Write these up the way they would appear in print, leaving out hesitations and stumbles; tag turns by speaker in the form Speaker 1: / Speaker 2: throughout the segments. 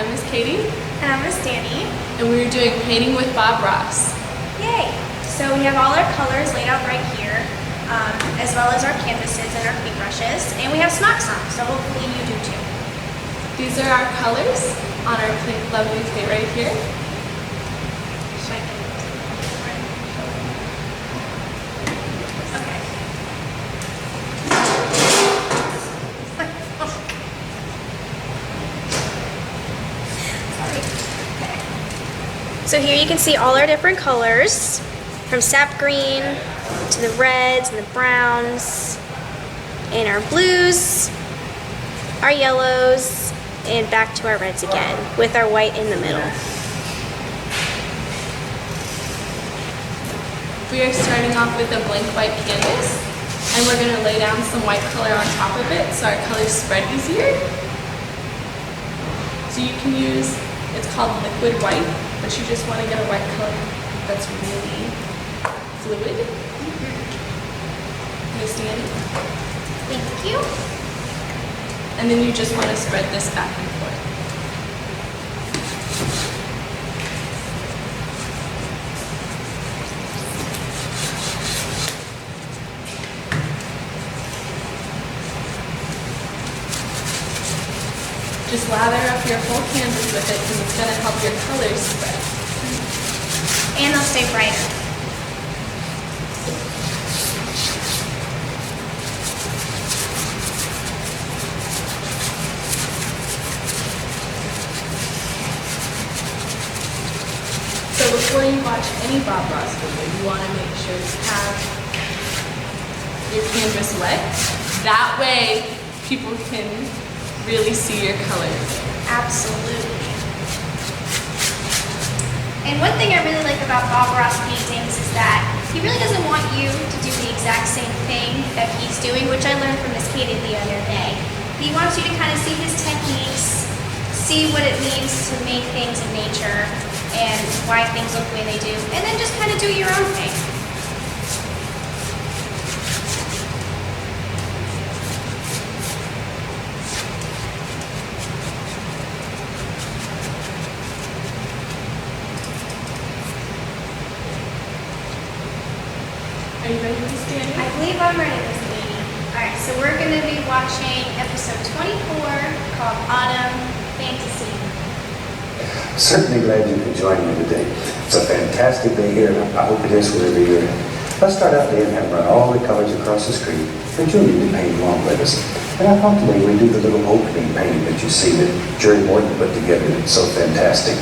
Speaker 1: I'm Miss Katie.
Speaker 2: And I'm Miss Dani.
Speaker 1: And we're doing painting with Bob Ross.
Speaker 2: Yay! So we have all our colors laid out right here, as well as our canvases and our paintbrushes. And we have smocks on, so hopefully you do too.
Speaker 1: These are our colors on our lovely plate right here.
Speaker 2: Should I get it? Okay. So here you can see all our different colors, from sap green to the reds and the browns, and our blues, our yellows, and back to our reds again, with our white in the middle.
Speaker 1: We are starting off with a blank white canvas, and we're going to lay down some white color on top of it so our colors spread easier. So you can use, it's called liquid white, but you just want to get a white color that's really fluid. Miss Dani?
Speaker 2: Thank you.
Speaker 1: And then you just want to spread this back and forth. Just lather up your whole canvas with it because it's going to help your colors spread.
Speaker 2: And they'll stay brighter.
Speaker 1: So before you watch any Bob Ross video, you want to make sure you have your canvas wet. That way people can really see your colors.
Speaker 2: Absolutely. And one thing I really like about Bob Ross paintings is that he really doesn't want you to do the exact same thing that he's doing, which I learned from Miss Katie the other day. He wants you to kind of see his techniques, see what it means to make things in nature, and why things look the way they do, and then just kind of do your own thing.
Speaker 1: Are you ready, Miss Dani?
Speaker 2: I believe I'm ready, Miss Dani. Alright, so we're going to be watching episode 24 called Autumn Fantasy.
Speaker 3: Certainly glad you could join me today. It's a fantastic day here, and I hope it is wherever you're at. Let's start out today and have run all the colors across the screen, and you'll need to paint along with us. And I thought today we'd do the little opening painting that you see that Jerry Morton put together. It's so fantastic.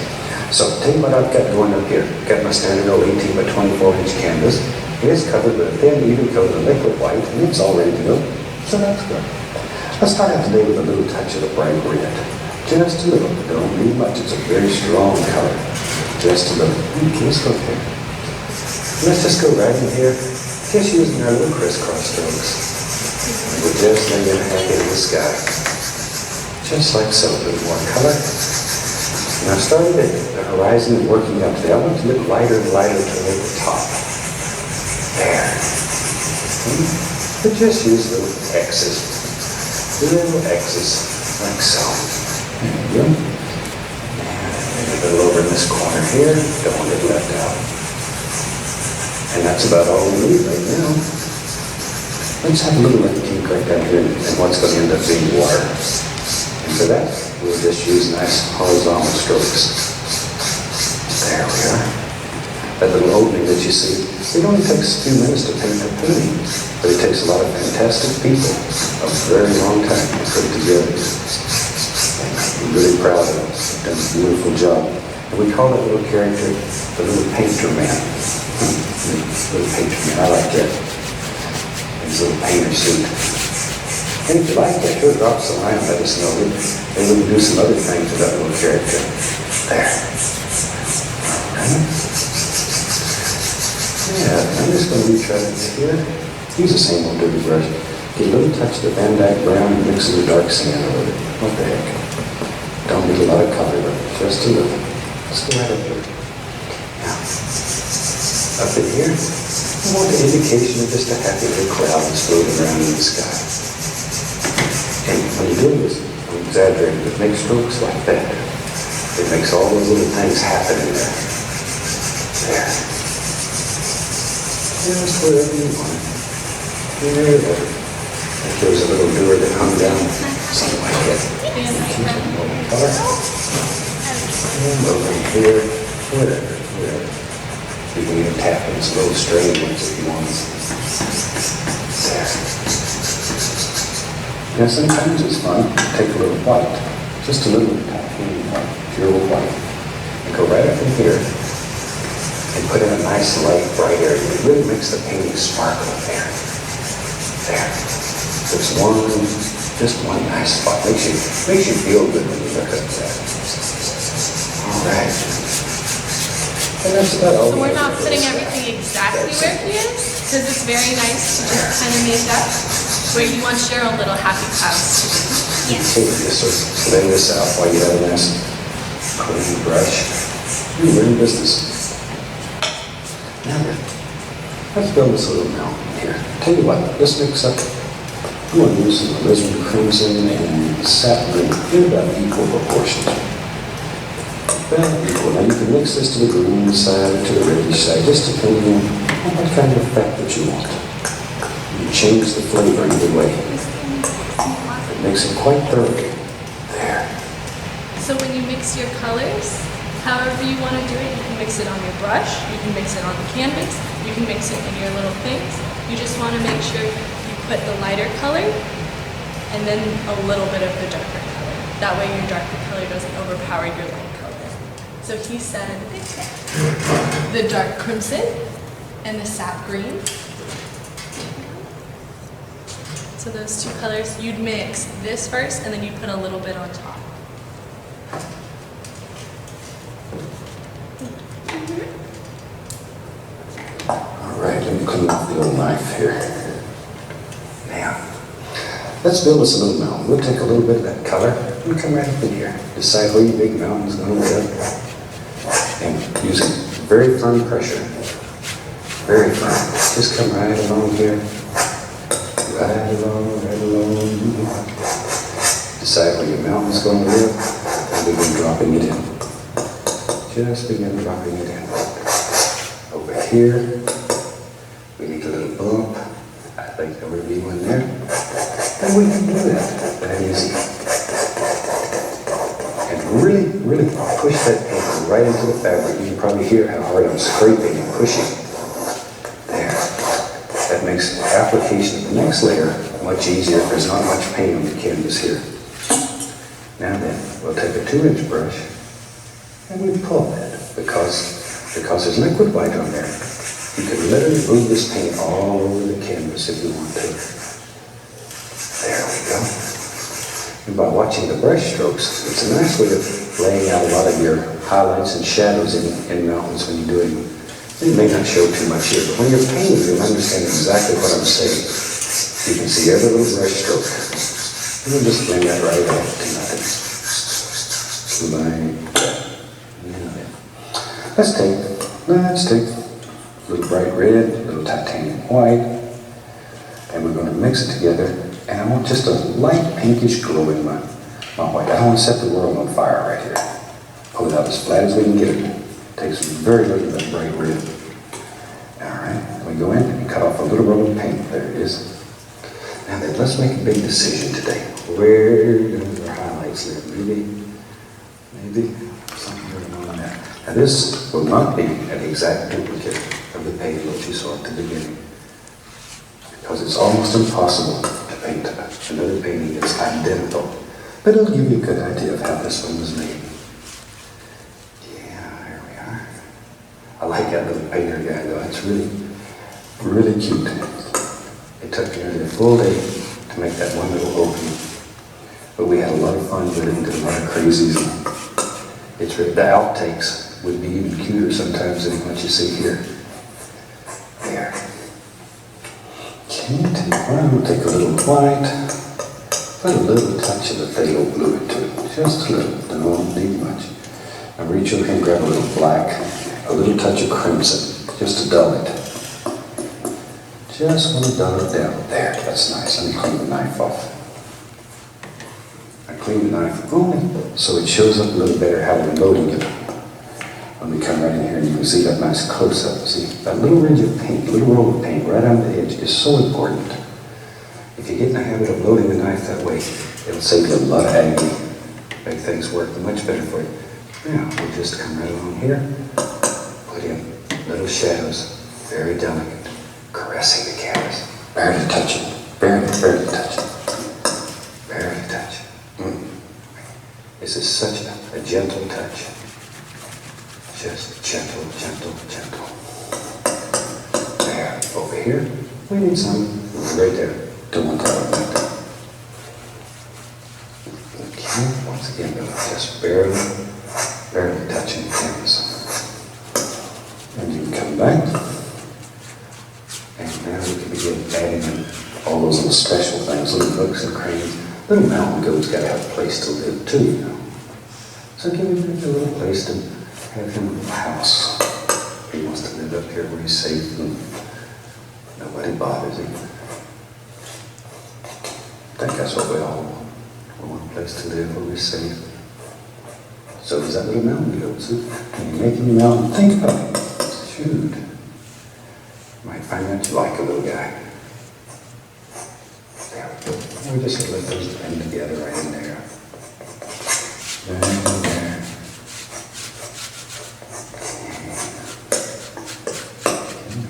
Speaker 3: So tell you what I've got going up here. Got my standard old 18 by 24 inch canvas. It is covered with a thin, even coat of liquid white, and it's all ready to go. So that's good. Let's start out today with a little touch of the bright red. Just a little, don't need much. It's a very strong color. Just a little. Okay, let's go there. Let's just go right in here, just using our little crisscross strokes. We're just laying half in the sky. Just like so, a little more color. Now starting at the horizon and working up there, I want to look lighter and lighter toward the top. There. But just use little X's. Little X's, like so. There we go. And a little over in this corner here. Don't want it left out. And that's about all we need right now. Let's have a little ink right down here and what's going to end up being water. And for that, we'll just use nice horizontal strokes. There we are. That little opening that you see, it only takes a few minutes to paint a painting, but it takes a lot of fantastic people a very long time to put it together. I'm really proud of them. They've done a beautiful job. And we call that little character the little painter man. Little painter man, I like that. His little painter suit. And if you like that, sure drop some line, let us know. And we can do some other things with that little character. There. All right. Yeah, I'm just going to retry this here. Use the same old dirty brush. Get a little touch of the Van Dyke brown and mix in the dark sand with it. What the heck? Don't need a lot of color, but just a little. Let's go right up here. Now, up in here, I want the indication of just a happy little cloud that's floating around in the sky. And when you do this, I'm exaggerating, but make strokes like that. It makes all those little things happen in there. There. Just wherever you want it. There. If there's a little door that hung down, something like that. Color. And over here, whatever. You can even tap in some little straight ones if you want. There. Now sometimes it's fun to take a little white, just a little tiny white, pure white, and go right up in here and put in a nice light bright area. It really makes the painting sparkle there. There. There's just one nice spot. Makes you feel good when you look at that. All right. And that's about all.
Speaker 1: So we're not putting everything exactly where he is, because it's very nice to just kind of make up where you want your own little happy clouds to be.
Speaker 2: Yes.
Speaker 3: Just sort of lay this out while you have a nice clean brush. You're in business. Now then, let's build this little mountain here. Tell you what, let's mix up. I'm going to use some alizarin crimson and sap green in about equal proportions. About equal. Now you can mix this to the green side or to the reddish side, just depending on what kind of effect that you want. You change the flavor either way. It makes it quite thoroughly. There.
Speaker 1: So when you mix your colors, however you want to do it, you can mix it on your brush, you can mix it on the canvas, you can mix it in your little things. You just want to make sure you put the lighter color and then a little bit of the darker color. That way your darker color doesn't overpower your light color. So he said the dark crimson and the sap green. So those two colors, you'd mix this first and then you'd put a little bit on top.
Speaker 3: All right, let me clean up the old knife here. Now, let's build us a little mountain. We'll take a little bit of that color and come right up in here. Decide where your big mountain's going to live. And using very firm pressure. Very firm. Just come right along here. Right along. Decide where your mountain's going to live and begin dropping it in. Just begin dropping it in. Over here, we need a little bump. I think there will be one there. And we can do that easy. And really push that paper right into the fabric. You can probably hear how hard I'm scraping and pushing. There. That makes the application of the next layer much easier. There's not much paint on the canvas here. Now then, we'll take a 2-inch brush and we pull that because there's liquid white on there. You can literally move this paint all over the canvas if you want to. There we go. And by watching the brush strokes, it's a nice way of laying out a lot of your highlights and shadows in mountains when you're doing them. It may not show too much here, but when you're painting, you'll understand exactly what I'm saying. You can see every little brush stroke. And we'll just blend that right out to nothing. Like that. Let's take a little bright red, a little titanium white, and we're going to mix it together. And I want just a light pinkish glow in my white. I don't want to set the world on fire right here. Pull it out as flat as we can get it. Take some very little of that bright red. All right, we go in and cut off a little roll of paint. There it is. Now then, let's make a big decision today. Where do our highlights live? Maybe something on that. Now this will not be an exact duplicate of the paint that you saw at the beginning, because it's almost impossible to paint another painting that's identical. But it'll give you a good idea of how this one was made. Yeah, here we are. I like that little painter guy though. It's really cute. It took nearly a full day to make that one little opening. But we had a lot of fun with it and did a lot of crazies. It's really, the outtakes would be even cuter sometimes than what you see here. There. We'll take a little white, put a little touch of the phthalo blue into it. Just a little, don't need much. Now reach over here and grab a little black, a little touch of crimson, just to dull it. Just want to dull it down. There, that's nice. Let me clean the knife off. I clean the knife only so it shows up a little better how we're loading it. When we come right in here and you can see that nice close-up. See, that little ridge of paint, little roll of paint right on the edge is so important. If you get in the habit of loading the knife that way, it'll save you a lot of agony. Make things work much better for you. Now, we'll just come right along here, put in little shadows, very delicate, caressing the canvas. Barely touching, barely touching, barely touching. This is such a gentle touch. Just gentle, gentle, gentle. There, over here, we need some right there. Don't want that on that. Okay, once again, just barely touching the canvas. And you can come back. And now we can begin adding in all those little special things, little nooks and crannies. Little mountain goat's got to have a place to live too, you know. So give him a little place to have him a little house. He wants to live up here where he's safe and nobody bothers him. I think that's what we all want. We want a place to live where we're safe. So does that little mountain goat. So when you're making your mountain, think about it. Shoot. You might find out you like a little guy. There we go. We just let those blend together right in there. There.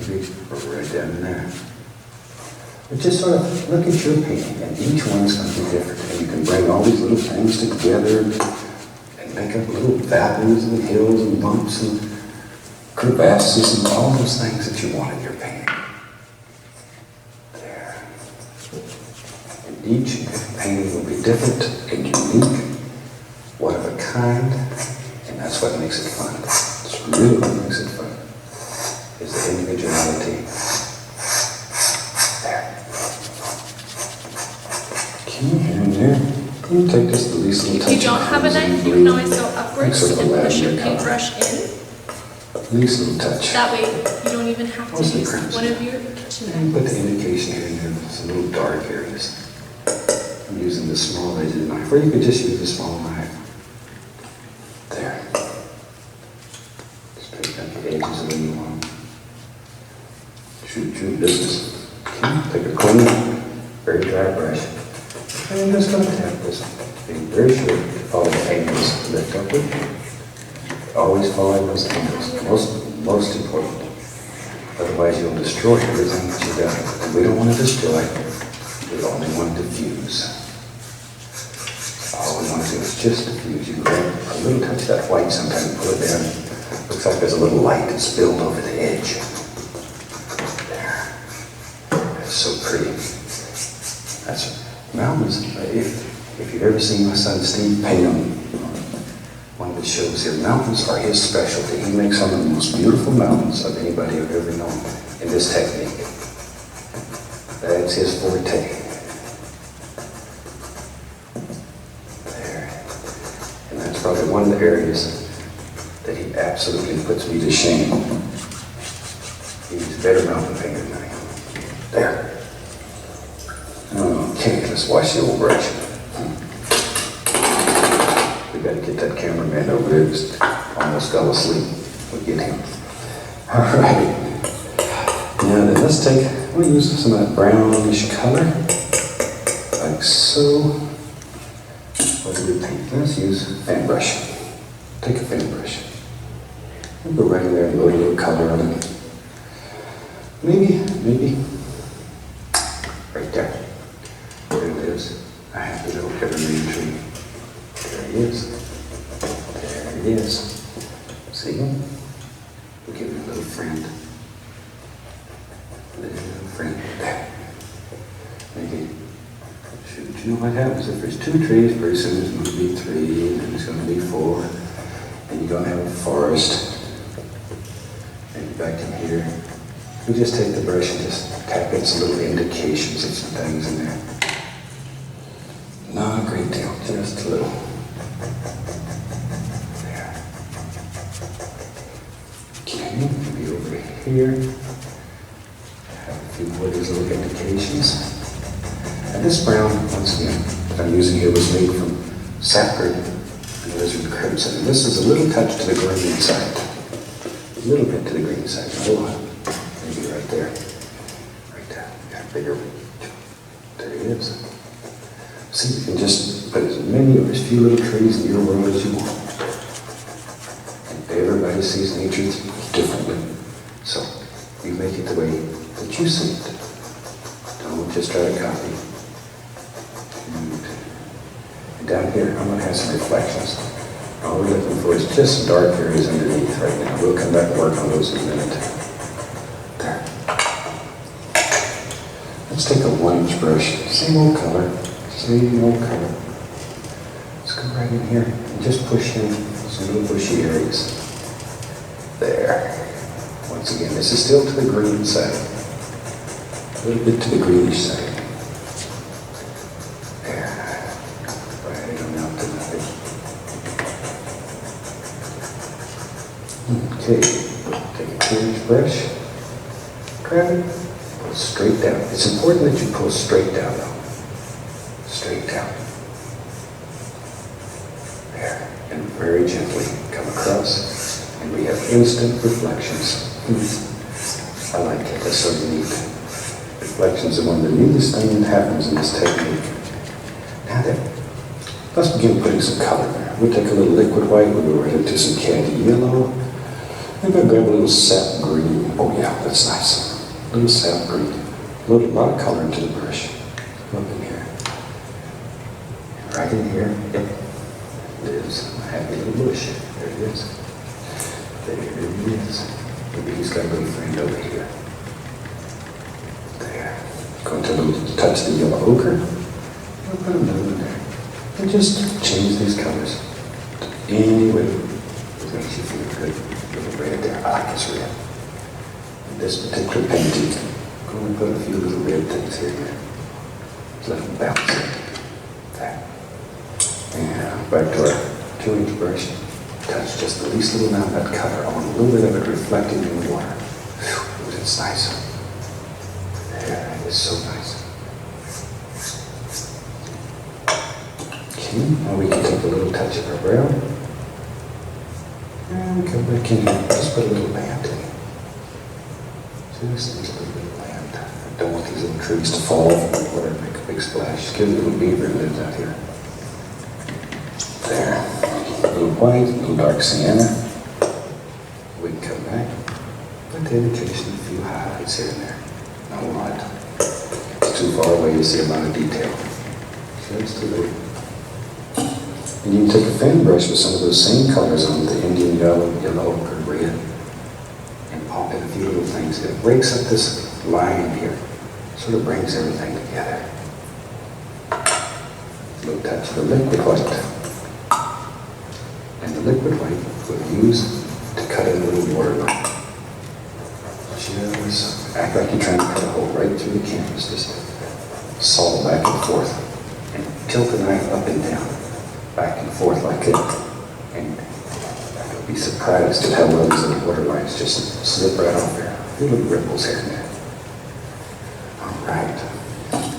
Speaker 3: Maybe right down in there. But just sort of look at your painting, and each one's going to be different. And you can bring all these little things together and make up little valleys and hills and bumps and crevasses and all those things that you want in your painting. There. And each painting will be different and unique, one of a kind, and that's what makes it fun. It's really what makes it fun, is the individuality. And there, you take just the least little touch.
Speaker 1: If you don't have a knife, you can always go upwards and push your paintbrush in.
Speaker 3: Least little touch.
Speaker 1: That way, you don't even have to use one of your kitchen
Speaker 3: And put
Speaker 1: knives.
Speaker 3: the indication here and there, some little dark areas. I'm using the small edge of the knife, or you could just use a small knife. There. Just take out the edges the way you want. Shoot your business. Okay, take a clean, very dry brush. And I'm just going to tap this. Being very sure to follow the angles. Lift upward. Always follow those angles. Most important. Otherwise you'll destroy everything that you've done. And we don't want to destroy. We only want to diffuse. All we want to do is just diffuse. You can grab a little touch of that white, sometimes pull it down. Looks like there's a little light that's spilled over the edge. There. That's so pretty. That's mountains. If you've ever seen my son Steve paint them, one of the shows here, mountains are his specialty. He makes some of the most beautiful mountains of anybody I've ever known in this technique. That's his forte. There. And that's probably one of the areas that he absolutely puts me to shame. He's a better mountain painter than I am. There. Okay, let's wash the old brush. We got to get that cameraman over there. Just almost fell asleep. We'll get him. All right. Now then, let's we'll use some of that brownish color, like so. What do we paint? Let's use a fan brush. Take a fan brush. We'll go right in there and load a little color on it. Maybe, right there. There it is. I have the little evergreen tree. There he is. There he is. See him? We'll give him a little friend. Little friend. There. Maybe. Shoot, you know what happens? If there's 2 trees, pretty soon there's going to be 3, and then there's going to be 4, and you're going to have a forest. And back in here, we just take the brush and just tap in some little indications of some things in there. Not a great deal, just a little. There. Okay, maybe over here. Have a few more of these little indications. And this brown, once again, that I'm using here was made from sap green, and lizard crimson. And this is a little touch to the green side. A little bit to the green side. A whole lot. Maybe right there. Right there. Got bigger. There it is. See, you can just put as many or as few little trees in your world as you want. And everybody sees nature differently. So, you make it the way that you see it. Don't just try to copy. And down here, I'm going to have some reflections. All we're looking for is just dark areas underneath right now. We'll come back and work on those in a minute. There. Let's take a 1-inch brush. Same old color. Same old color. Let's go right in here and just push in some little bushy areas. There. Once again, this is still to the green side. A little bit to the greenish side. There. Right on out to nothing. Okay. Take a 2-inch brush. Grab it. Pull straight down. It's important that you pull straight down though. Straight down. There. And very gently come across. And we have instant reflections. I like it. That's so neat. Reflections are one of the neatest things that happens in this technique. Now then, let's begin putting some color there. We'll take a little liquid white. We'll go right into some candy yellow. Maybe I'll grab a little sap green. Oh yeah, that's nice. A little sap green. A lot of color into the brush. Up in here. Right in here. Yep. It is a happy little bush. There it is. There it is. Maybe he's got a little friend over here. There. Going to touch the yellow ochre. We'll put another one there. And just change these colors. Any way it makes you feel good. A little red there. I like this red. In this particular painting, I'm going to put a few little red things here. Let them bounce in. There. And back to our 2-inch brush. Touch just the least little amount of that color. I want a little bit of it reflecting in the water. Whew, it's nice. There, it is so nice. Okay, now we can take a little touch of our brown. And come back in here. Just put a little band in. Just a little bit of band. I don't want these little trees to fall off in the water and make a big splash. Just give a little beaver that lives out here. There. A little white, a little dark sienna. We can come back. But then occasionally a few highlights here and there. Not a lot. It's too far away to see a lot of detail. Just a little. And you can take a fan brush with some of those same colors on the Indian yellow, ochre, red, and pop in a few little things. It breaks up this line here. Sort of brings everything together. A little touch of the liquid white. And the liquid white we'll use to cut in a little waterline. Just act like you're trying to cut a hole right through the canvas. Just saw back and forth. And tilt the knife up and down. Back and forth like that. And you'll be surprised at how well these little water lines just slip right off there. A few little ripples here and there. Alright.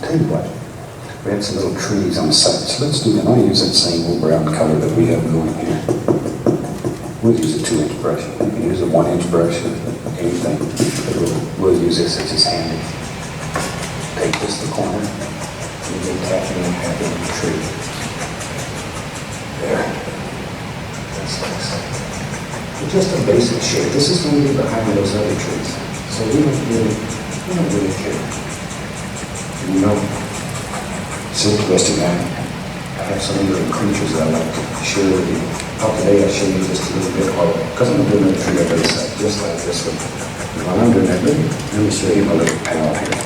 Speaker 3: Tell you what. We had some little trees on the side, so let's do that. I'll use that same old brown color that we have going here. We'll use a 2-inch brush. You can use a 1-inch brush or anything. We'll use this, it's just handy. Take this to the corner, and you can tap it and tap it on the tree. There. That's nice. It's just a basic shade. This is going to be behind those other trees. So we don't really care. You know, interesting. I have some little creatures that I like to share with you. How today I'll show you just a little bit of, because I'm doing a tree on the other side, just like this one. And while I'm doing that, let me show you my little pal here.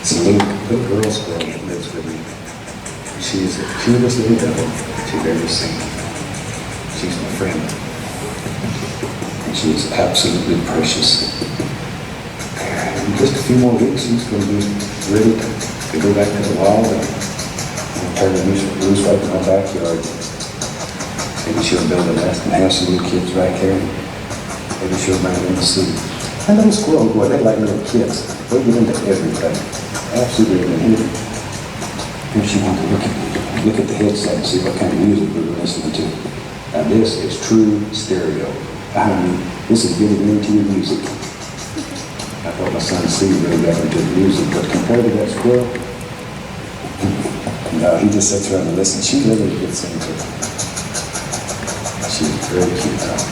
Speaker 3: It's a little girl squirrel that lives with me. She's the cutest little devil that you've ever seen. She's my friend. And she's absolutely precious. And in just a few more weeks, she's going to be ready to go back to the wild and turn the roost right in my backyard. Maybe she'll build a nest and have some little kids right there. Maybe she'll bring them to sleep. And little squirrel, boy, they like little kids. They'll get into everything. Absolutely into anything. If she wanted to look at the headset and see what kind of music we were listening to. Now this is true stereo. I mean, this is getting into your music. I thought my son Steve really got into the music, but compared to that squirrel, no, he just sits around and listens. She literally gets into it. She's very cute, though.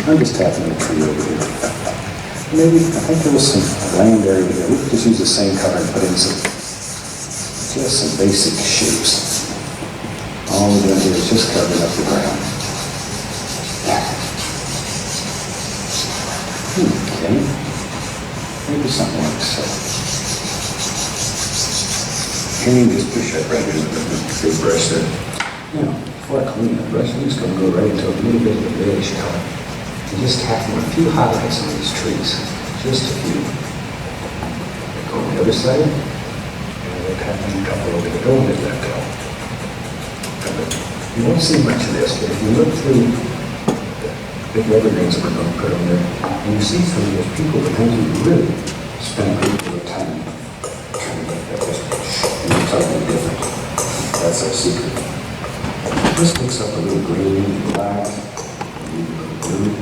Speaker 3: I'm just tapping the tree over here. Maybe, I think there was some land area here. We could just use the same color and put in just some basic shapes. All we're doing here is just covering up the ground. Okay. Maybe something like so. Here you just push that right into the big brush there. You know, before I clean the brush, I'm just going to go right into a little bit of the reddish color. And just tap on a few highlights on these trees. Just a few. Go on the other side. And we'll tap on a couple over there. Don't let that go. You won't see much of this, but if you look through the evergreens that we're going to put on there, and you see some of those people behind you really spend a great deal of time trying to make that just totally different. That's our secret. Just mix up a little green, black, a little blue,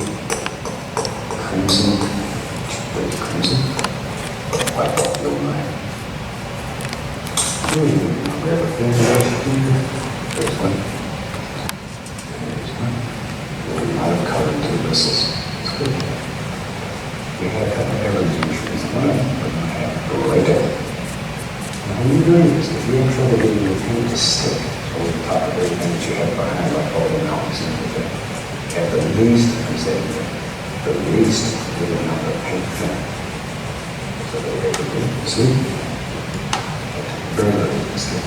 Speaker 3: crimson, crimson, white, no line. Grab a fan brush here. There's one. There's one. A lot of color into the bristles. It's good. We had a couple of evergreen trees in line, but we have go right there. Now when you're doing this, if you're in trouble getting your paint to stick over the top of everything that you have behind, like all the mountains and everything, at the least, I say, the least, get another paint film. So that way we can see. Very little mistake.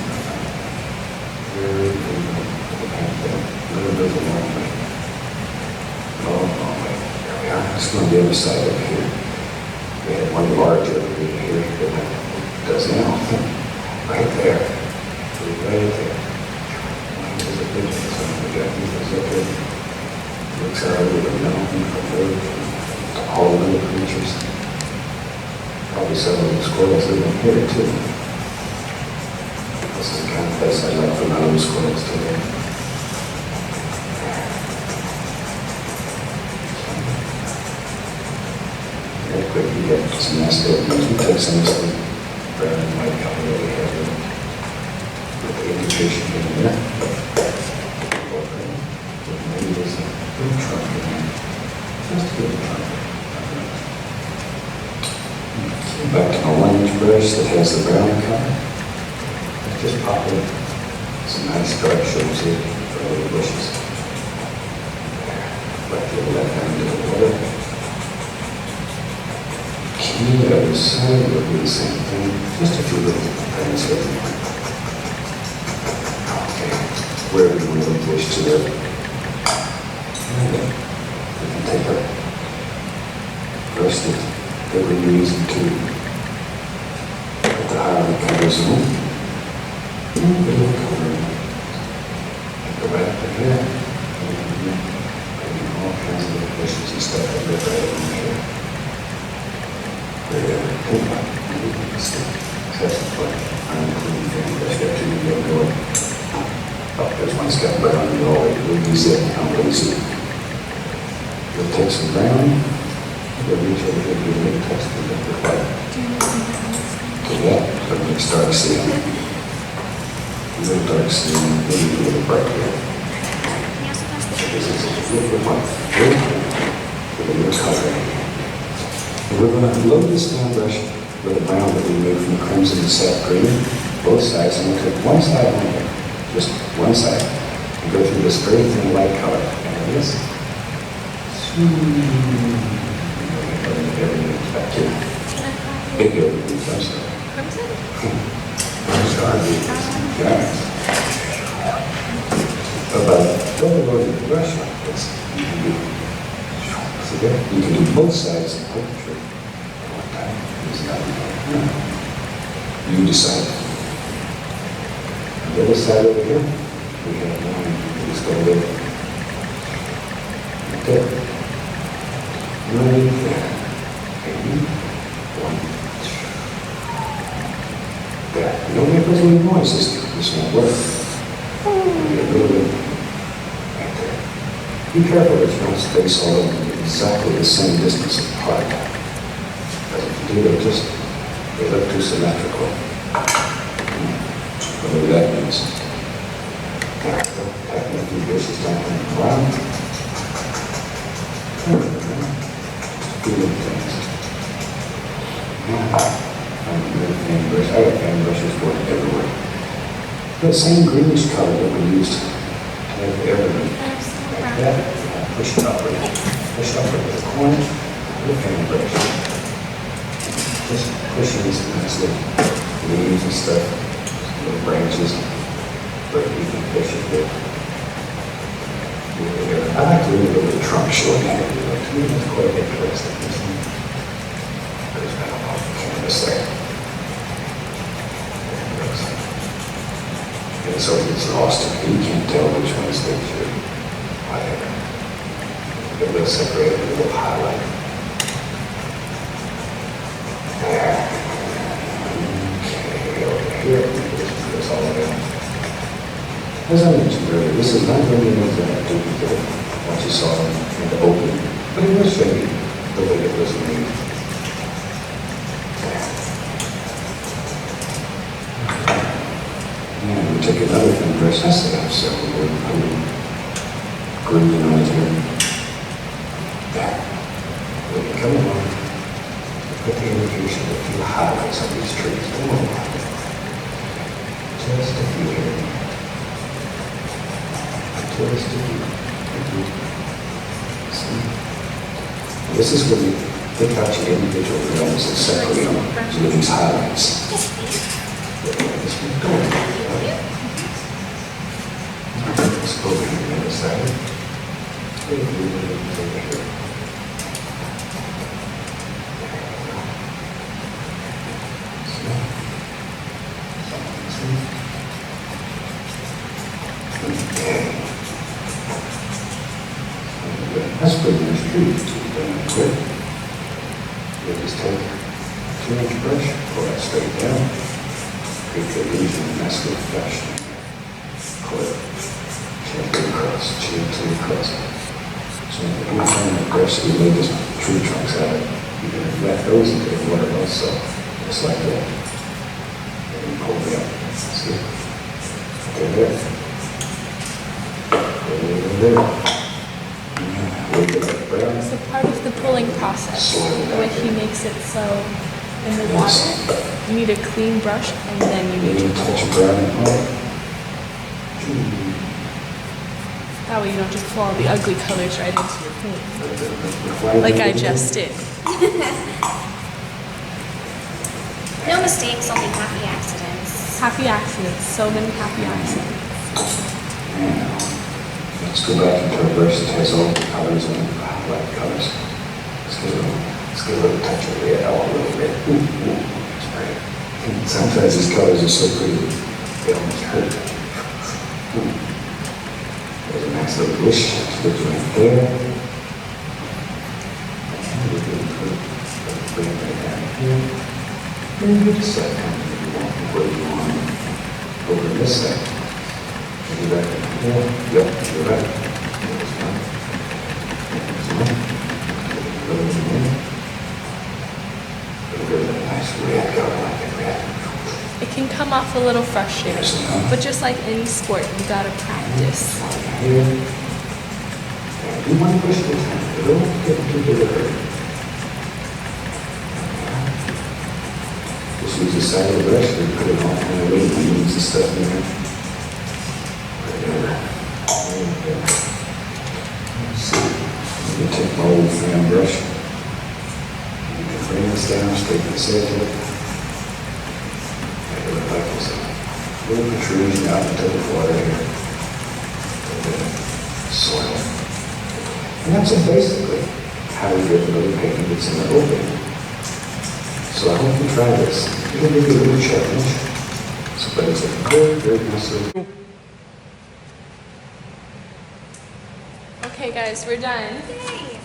Speaker 3: Very little paint film. A little bit of a long way. Long way. There we are. Let's go on the other side over here. We had one large evergreen here that does now. Right there. Right there. There's a big one. We got these up there. Looks out over the mountain from there. All the little creatures. Probably some of the squirrels living here too. This is the kind of place I like for my own squirrels to live. Very quick, you get some nice little things. We take some of this brown and white color over here with the indication in there. Maybe there's a little trunk in there. Just a little trunk. Back to my 1-inch brush that has the brown color. Just pop in some nice dark shades here for all the bushes. Right to the left hand of the water. Okay, the other side will do the same thing. Just a few little things here. Okay, wherever you want to push to there. And then we can take our brush that we're using to put the highlight colors on. And a little color. Go right up in here. And all kinds of little bushes and stuff that live right in here. Very good. That's fun. I'm including fan brush. Got two to get going. Oh, there's one that's got brown in the hallway. We'll use it. I'm going to see. We'll take some brown. We'll reach over here and do a little test of the white. Yeah, so we'll start seeing. A little dark skin, maybe a little bright here. This is a little bit white. With a little color. And we're going to load this fan brush with the brown that we made from the crimson and sap green. Both sides, and we'll take one side only, just one side, and go through this very thin light color. And it is. Back to big everything. I'm sorry. Yeah. But don't go to the brush like this. You can do, see there? You can do both sides of the tree at one time. You decide. The other side over here, we have one. We just go with right there. Right there. And one. Yeah, you don't make any noise, this won't work. Get a little bit right there. Be careful that you don't space all of them exactly the same distance apart. Because if you do, they look too symmetrical. Whatever that means. There we go. Tighten a few dishes down on the bottom. Few little things. I got fan brushes working everywhere. The same greenish color that we used to have everything. Like that. Push it upward. Push it upward with the corner of the fan brush. Just pushing these nice little leaves and stuff, little branches, but you can push it with. I like to leave a little trunk showing here. To me, that's quite interesting. There's not a lot of canvas there. And so it gets lost in it. You can't tell which one is which or whatever. Get a little separated, a little highlight. There. Okay, over here. This all around. As I mentioned earlier, this is not really anything I do because what you saw in the opening, but it was shady the way it was made. And we take another thing, brush. I said I'm several wood, grooving on it here. There. We can come along. Put the indication of a few highlights on these trees. Come on. Just a few here. Just a few. See? This is when you pick out your individual realms and separate them to these highlights. Let's keep going. Let's go over here on the other side. Over here. That's pretty nice tree. Quick. You just take a 2-inch brush, pull that straight down, create the illusion, and that's good fashion. Pull it gently across, gently across. So every time that brush that we made this tree trunks out of, you can wet those into the water also, just like that. And you pull it up. See? There. There.
Speaker 1: So part of the pulling process, the way he makes it so in the water, you need a clean brush and then you need to pull. That way you don't just pull all the ugly colors right into your paint. Like I just did.
Speaker 2: No mistakes, only happy accidents.
Speaker 1: Happy accidents, so many happy accidents.
Speaker 3: Let's go back into our brush that has all the colors and black colors. Let's get a little touch of red, all a little red. Ooh, that's pretty. And sometimes these colors are so pretty, they almost hurt. There's a nice little bush right there. And we can bring it right down here. And you decide how many you want, where you want it. Over this side. You're right. Yeah. Yep, you're right. There's one. Look at that nice red color, like it red.
Speaker 1: It can come off a little frustrating, but just like any sport, you gotta practice.
Speaker 3: Here. You want to push this time, but don't get too big a hurry. Just use the side of the brush and put it on the way and use the stuff in there. Let's see. You take my old fan brush. You can bring this down, straight to the edge of it. And it looks like there's a little protrusion out into the water here. A bit of soil. And that's basically how we get the little painting that's in the opening. So I hope you try this. It'll give you a little challenge. So, but it's a very, very nice little.
Speaker 1: Okay guys, we're done.
Speaker 2: Yay!